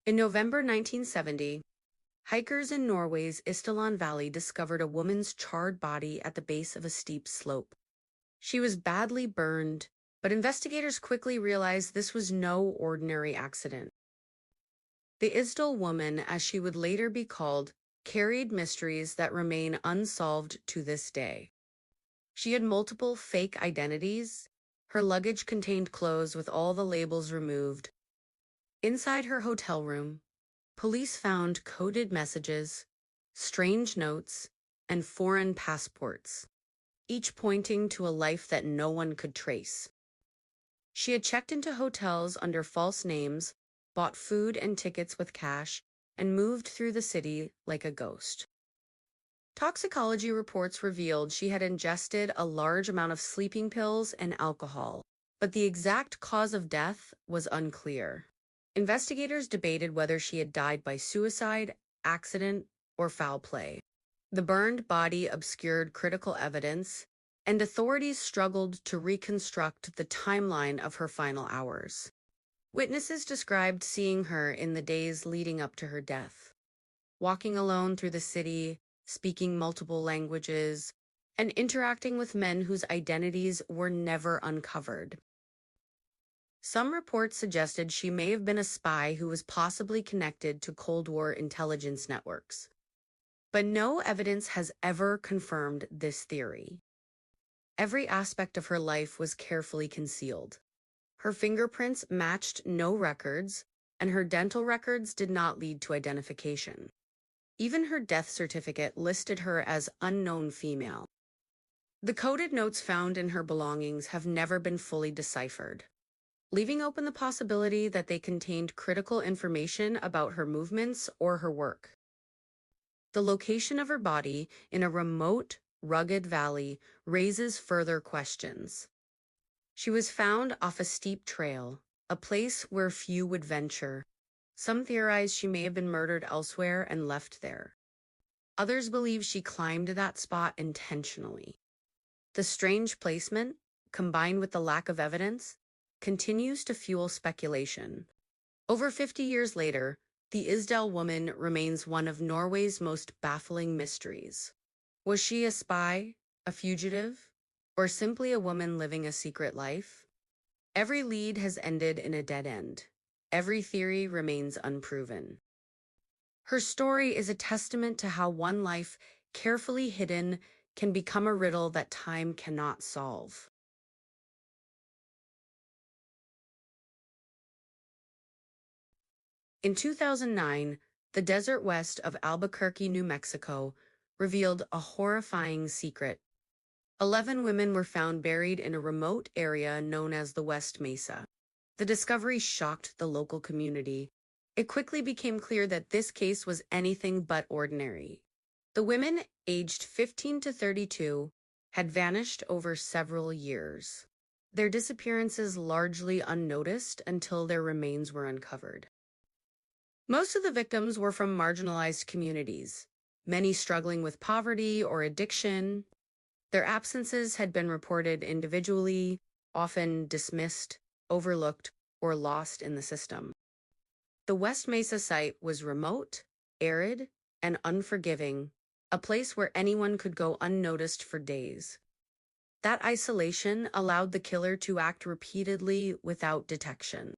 In November 1970, hikers in Norway's Isteland Valley discovered a woman's charred body at the base of a steep slope. She was badly burned, but investigators quickly realized this was no ordinary accident. The Isdal woman, as she would later be called, carried mysteries that remain unsolved to this day. She had multiple fake identities. Her luggage contained clothes with all the labels removed. Inside her hotel room, police found coded messages, strange notes, and foreign passports, each pointing to a life that no one could trace. She had checked into hotels under false names, bought food and tickets with cash, and moved through the city like a ghost. Toxicology reports revealed she had ingested a large amount of sleeping pills and alcohol, but the exact cause of death was unclear. Investigators debated whether she had died by suicide, accident, or foul play. The burned body obscured critical evidence, and authorities struggled to reconstruct the timeline of her final hours. Witnesses described seeing her in the days leading up to her death, walking alone through the city, speaking multiple languages, and interacting with men whose identities were never uncovered. Some reports suggested she may have been a spy who was possibly connected to Cold War intelligence networks. But no evidence has ever confirmed this theory. Every aspect of her life was carefully concealed. Her fingerprints matched no records, and her dental records did not lead to identification. Even her death certificate listed her as unknown female. The coded notes found in her belongings have never been fully deciphered, leaving open the possibility that they contained critical information about her movements or her work. The location of her body in a remote, rugged valley raises further questions. She was found off a steep trail, a place where few would venture. Some theorize she may have been murdered elsewhere and left there. Others believe she climbed that spot intentionally. The strange placement, combined with the lack of evidence, continues to fuel speculation. Over 50 years later, the Isdal woman remains one of Norway's most baffling mysteries. Was she a spy, a fugitive, or simply a woman living a secret life? Every lead has ended in a dead end. Every theory remains unproven. Her story is a testament to how one life, carefully hidden, can become a riddle that time cannot solve. In 2009, the desert west of Albuquerque, New Mexico, revealed a horrifying secret. 11 women were found buried in a remote area known as the West Mesa. The discovery shocked the local community. It quickly became clear that this case was anything but ordinary. The women, aged 15 to 32, had vanished over several years, their disappearances largely unnoticed until their remains were uncovered. Most of the victims were from marginalized communities, many struggling with poverty or addiction. Their absences had been reported individually, often dismissed, overlooked, or lost in the system. The West Mesa site was remote, arid, and unforgiving, a place where anyone could go unnoticed for days. That isolation allowed the killer to act repeatedly without detection.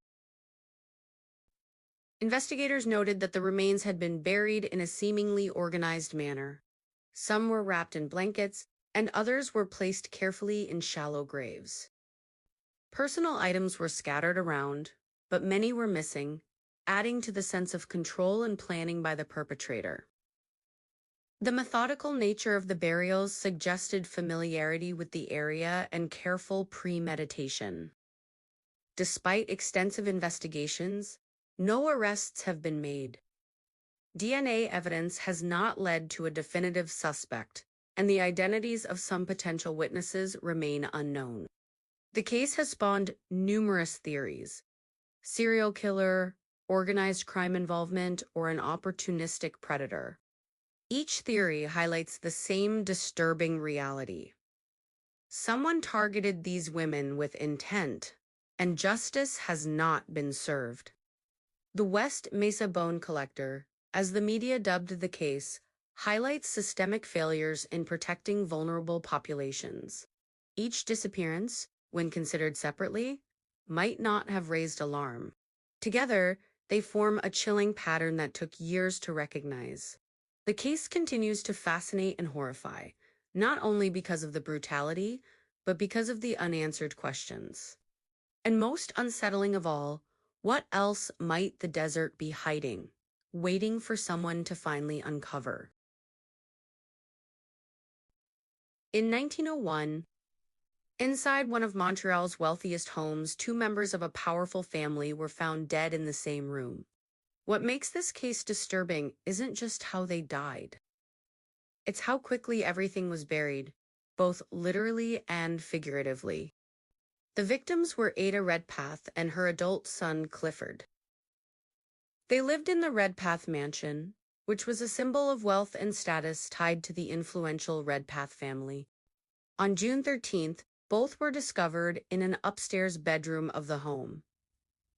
Investigators noted that the remains had been buried in a seemingly organized manner. Some were wrapped in blankets, and others were placed carefully in shallow graves. Personal items were scattered around, but many were missing, adding to the sense of control and planning by the perpetrator. The methodical nature of the burials suggested familiarity with the area and careful premeditation. Despite extensive investigations, no arrests have been made. DNA evidence has not led to a definitive suspect, and the identities of some potential witnesses remain unknown. The case has spawned numerous theories: serial killer, organized crime involvement, or an opportunistic predator. Each theory highlights the same disturbing reality. Someone targeted these women with intent, and justice has not been served. The West Mesa Bone Collector, as the media dubbed the case, highlights systemic failures in protecting vulnerable populations. Each disappearance, when considered separately, might not have raised alarm. Together, they form a chilling pattern that took years to recognize. The case continues to fascinate and horrify, not only because of the brutality, but because of the unanswered questions. And most unsettling of all, what else might the desert be hiding, waiting for someone to finally uncover? In 1901, inside one of Montreal's wealthiest homes, two members of a powerful family were found dead in the same room. What makes this case disturbing isn't just how they died. It's how quickly everything was buried, both literally and figuratively. The victims were Ada Redpath and her adult son, Clifford. They lived in the Redpath mansion, which was a symbol of wealth and status tied to the influential Redpath family. On June 13th, both were discovered in an upstairs bedroom of the home.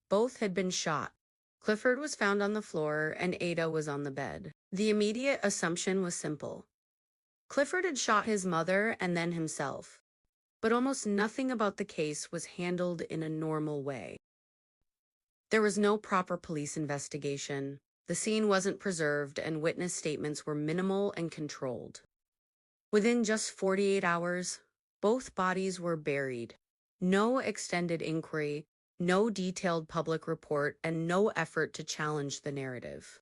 Both had been shot. Clifford was found on the floor and Ada was on the bed. The immediate assumption was simple. Clifford had shot his mother and then himself, but almost nothing about the case was handled in a normal way. There was no proper police investigation, the scene wasn't preserved, and witness statements were minimal and controlled. Within just 48 hours, both bodies were buried. No extended inquiry, no detailed public report, and no effort to challenge the narrative.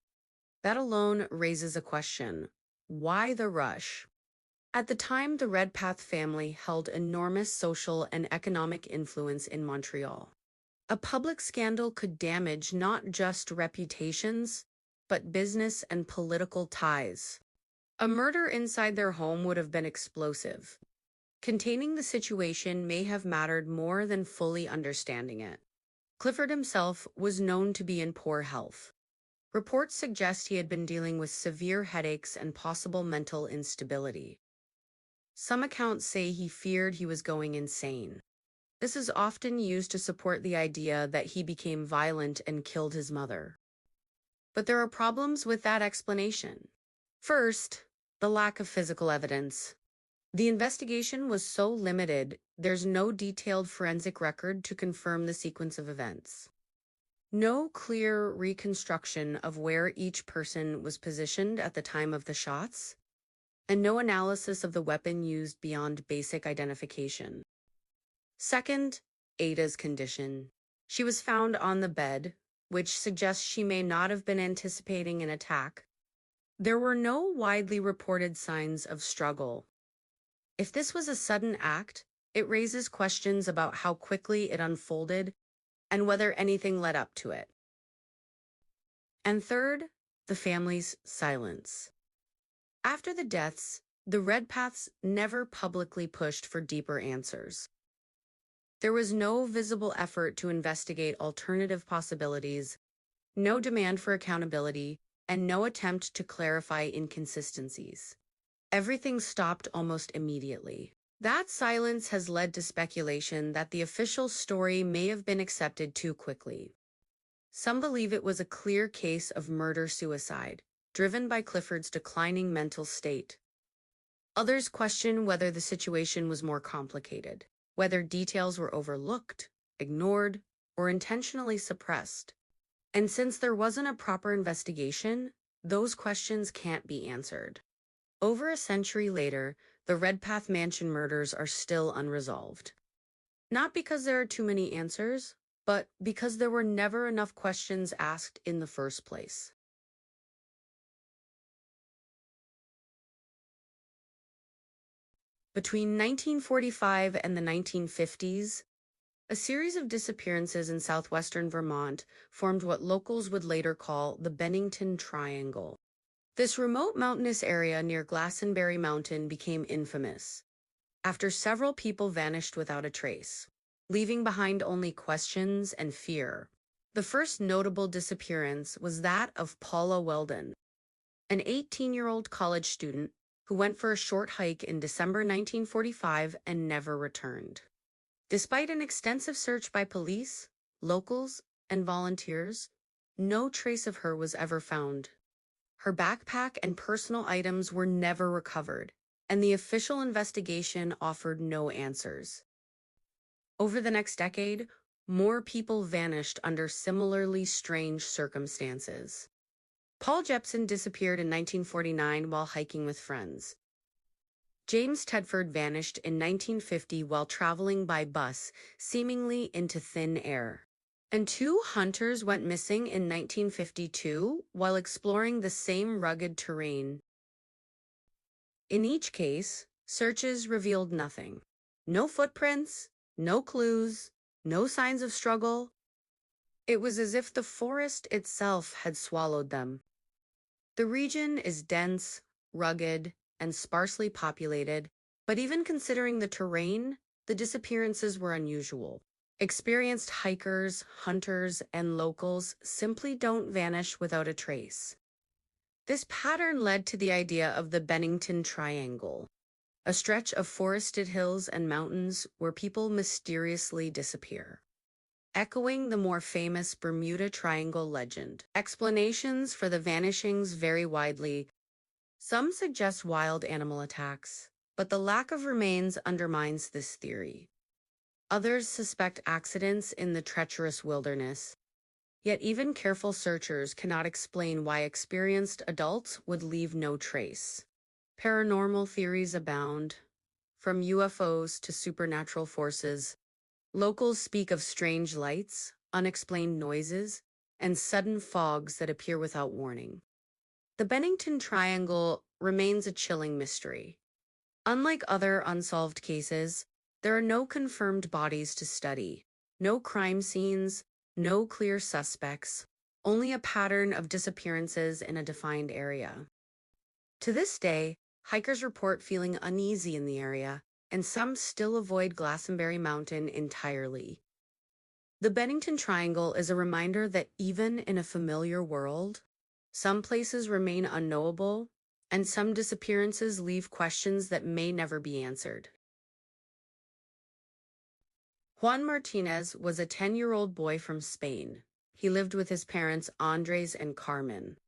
That alone raises a question. Why the rush? At the time, the Redpath family held enormous social and economic influence in Montreal. A public scandal could damage not just reputations, but business and political ties. A murder inside their home would have been explosive. Containing the situation may have mattered more than fully understanding it. Clifford himself was known to be in poor health. Reports suggest he had been dealing with severe headaches and possible mental instability. Some accounts say he feared he was going insane. This is often used to support the idea that he became violent and killed his mother. But there are problems with that explanation. First, the lack of physical evidence. The investigation was so limited, there's no detailed forensic record to confirm the sequence of events. No clear reconstruction of where each person was positioned at the time of the shots, and no analysis of the weapon used beyond basic identification. Second, Ada's condition. She was found on the bed, which suggests she may not have been anticipating an attack. There were no widely reported signs of struggle. If this was a sudden act, it raises questions about how quickly it unfolded and whether anything led up to it. And third, the family's silence. After the deaths, the Redpaths never publicly pushed for deeper answers. There was no visible effort to investigate alternative possibilities, no demand for accountability, and no attempt to clarify inconsistencies. Everything stopped almost immediately. That silence has led to speculation that the official story may have been accepted too quickly. Some believe it was a clear case of murder-suicide, driven by Clifford's declining mental state. Others question whether the situation was more complicated, whether details were overlooked, ignored, or intentionally suppressed. And since there wasn't a proper investigation, those questions can't be answered. Over a century later, the Redpath Mansion murders are still unresolved. Not because there are too many answers, but because there were never enough questions asked in the first place. Between 1945 and the 1950s, a series of disappearances in southwestern Vermont formed what locals would later call the Bennington Triangle. This remote mountainous area near Glastonbury Mountain became infamous after several people vanished without a trace, leaving behind only questions and fear. The first notable disappearance was that of Paula Weldon, an 18-year-old college student who went for a short hike in December 1945 and never returned. Despite an extensive search by police, locals, and volunteers, no trace of her was ever found. Her backpack and personal items were never recovered, and the official investigation offered no answers. Over the next decade, more people vanished under similarly strange circumstances. Paul Jepson disappeared in 1949 while hiking with friends. James Tedford vanished in 1950 while traveling by bus, seemingly into thin air. And two hunters went missing in 1952 while exploring the same rugged terrain. In each case, searches revealed nothing. No footprints, no clues, no signs of struggle. It was as if the forest itself had swallowed them. The region is dense, rugged, and sparsely populated, but even considering the terrain, the disappearances were unusual. Experienced hikers, hunters, and locals simply don't vanish without a trace. This pattern led to the idea of the Bennington Triangle, a stretch of forested hills and mountains where people mysteriously disappear. Echoing the more famous Bermuda Triangle legend, explanations for the vanishings vary widely. Some suggest wild animal attacks, but the lack of remains undermines this theory. Others suspect accidents in the treacherous wilderness. Yet even careful searchers cannot explain why experienced adults would leave no trace. Paranormal theories abound, from UFOs to supernatural forces. Locals speak of strange lights, unexplained noises, and sudden fogs that appear without warning. The Bennington Triangle remains a chilling mystery. Unlike other unsolved cases, there are no confirmed bodies to study, no crime scenes, no clear suspects, only a pattern of disappearances in a defined area. To this day, hikers report feeling uneasy in the area, and some still avoid Glastonbury Mountain entirely. The Bennington Triangle is a reminder that even in a familiar world, some places remain unknowable, and some disappearances leave questions that may never be answered. Juan Martinez was a 10-year-old boy from Spain. He lived with his parents Andres and Carmen.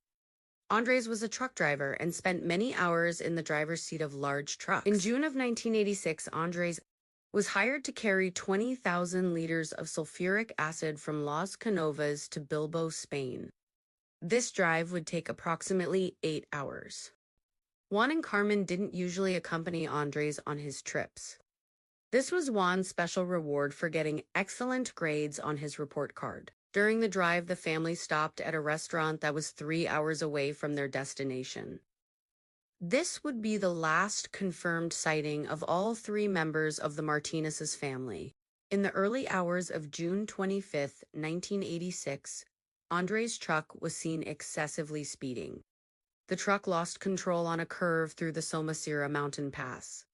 Andres was a truck driver and spent many hours in the driver's seat of large trucks. In June of 1986, Andres was hired to carry 20,000 liters of sulfuric acid from Las Canovas to Bilbao, Spain. This drive would take approximately 8 hours. Juan and Carmen didn't usually accompany Andres on his trips. This was Juan's special reward for getting excellent grades on his report card. During the drive, the family stopped at a restaurant that was 3 hours away from their destination. This would be the last confirmed sighting of all three members of the Martinez's family. In the early hours of June 25, 1986, Andres' truck was seen excessively speeding. The truck lost control on a curve through the Somosierra mountain pass,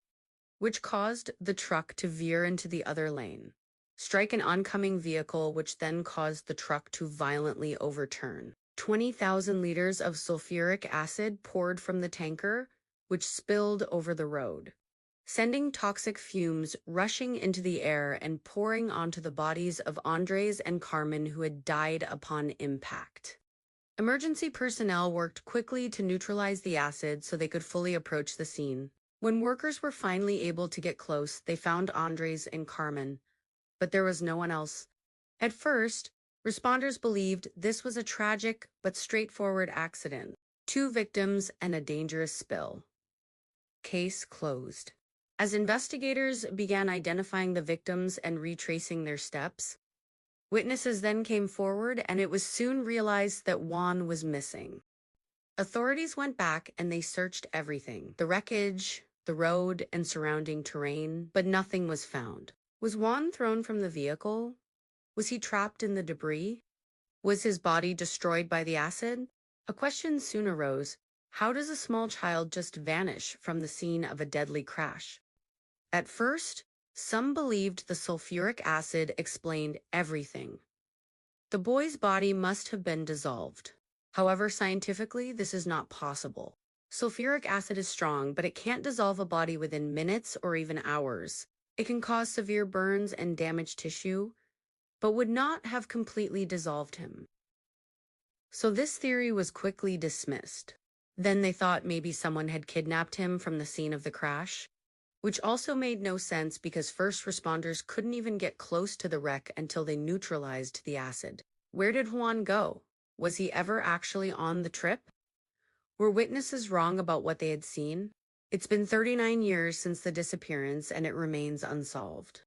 which caused the truck to veer into the other lane, strike an oncoming vehicle, which then caused the truck to violently overturn. 20,000 liters of sulfuric acid poured from the tanker, which spilled over the road, sending toxic fumes rushing into the air and pouring onto the bodies of Andres and Carmen, who had died upon impact. Emergency personnel worked quickly to neutralize the acid so they could fully approach the scene. When workers were finally able to get close, they found Andres and Carmen, but there was no one else. At first, responders believed this was a tragic but straightforward accident. 2 victims and a dangerous spill. Case closed. As investigators began identifying the victims and retracing their steps, witnesses then came forward, and it was soon realized that Juan was missing. Authorities went back and they searched everything: the wreckage, the road, and surrounding terrain, but nothing was found. Was Juan thrown from the vehicle? Was he trapped in the debris? Was his body destroyed by the acid? A question soon arose: how does a small child just vanish from the scene of a deadly crash? At first, some believed the sulfuric acid explained everything. The boy's body must have been dissolved. However, scientifically, this is not possible. Sulfuric acid is strong, but it can't dissolve a body within minutes or even hours. It can cause severe burns and damage tissue, but would not have completely dissolved him. So this theory was quickly dismissed. Then they thought maybe someone had kidnapped him from the scene of the crash, which also made no sense because first responders couldn't even get close to the wreck until they neutralized the acid. Where did Juan go? Was he ever actually on the trip? Were witnesses wrong about what they had seen? It's been 39 years since the disappearance and it remains unsolved.